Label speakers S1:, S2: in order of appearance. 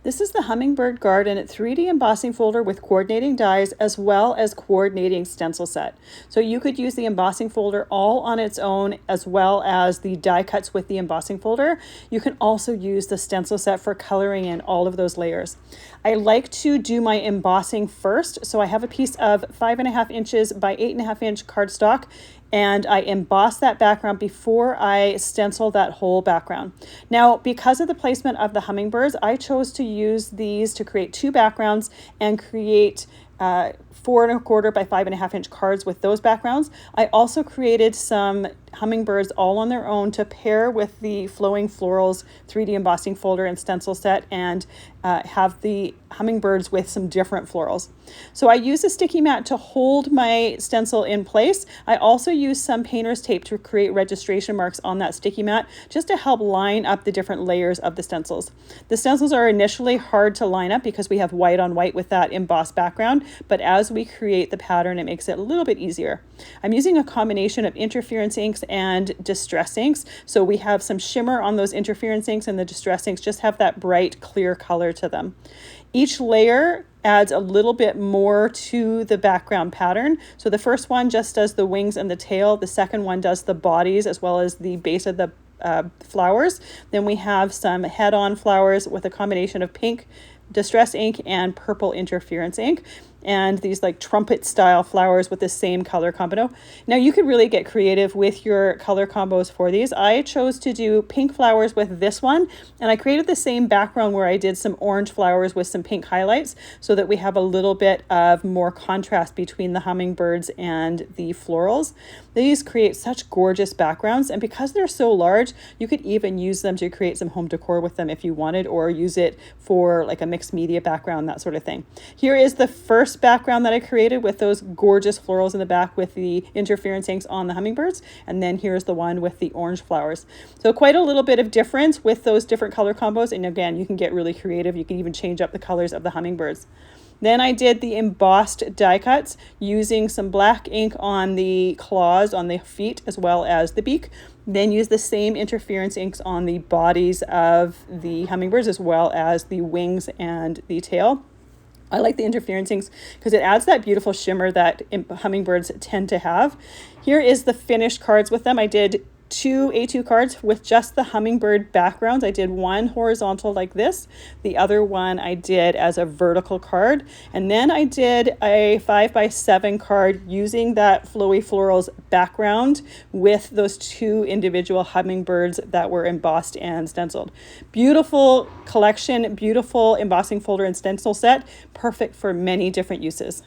S1: This is the Hummingbird Garden 3D embossing folder with coordinating dies as well as coordinating stencil set. So you could use the embossing folder all on its own as well as the die cuts with the embossing folder. You can also use the stencil set for coloring in all of those layers. I like to do my embossing first. So I have a piece of 5.5 inches by 8.5 inch cardstock, and I emboss that background before I stencil that whole background. Now, because of the placement of the hummingbirds, I chose to use these to create two backgrounds and create 4.25 by 5.5 inch cards with those backgrounds. I also created some hummingbirds all on their own to pair with the Flowing Florals 3D embossing folder and stencil set, and have the hummingbirds with some different florals. So I use a sticky mat to hold my stencil in place. I also use some painter's tape to create registration marks on that sticky mat just to help line up the different layers of the stencils. The stencils are initially hard to line up because we have white on white with that embossed background, but as we create the pattern, it makes it a little bit easier. I'm using a combination of interference inks and distress inks. So we have some shimmer on those interference inks, and the distress inks just have that bright, clear color to them. Each layer adds a little bit more to the background pattern. So the first one just does the wings and the tail. The second one does the bodies as well as the base of the flowers. Then we have some head-on flowers with a combination of pink distress ink and purple interference ink, and these like trumpet style flowers with the same color combo. Now you could really get creative with your color combos for these. I chose to do pink flowers with this one, and I created the same background where I did some orange flowers with some pink highlights so that we have a little bit of more contrast between the hummingbirds and the florals. These create such gorgeous backgrounds, and because they're so large, you could even use them to create some home decor with them if you wanted, or use it for like a mixed media background, that sort of thing. Here is the first background that I created with those gorgeous florals in the back with the interference inks on the hummingbirds, and then here's the one with the orange flowers. So quite a little bit of difference with those different color combos, and again, you can get really creative. You can even change up the colors of the hummingbirds. Then I did the embossed die cuts using some black ink on the claws, on the feet, as well as the beak. Then use the same interference inks on the bodies of the hummingbirds as well as the wings and the tail. I like the interference inks because it adds that beautiful shimmer that hummingbirds tend to have. Here is the finished cards with them. I did two A2 cards with just the hummingbird backgrounds. I did one horizontal like this, the other one I did as a vertical card, and then I did a 5x7 card using that Flowy Florals background with those two individual hummingbirds that were embossed and stenciled. Beautiful collection, beautiful embossing folder and stencil set, perfect for many different uses.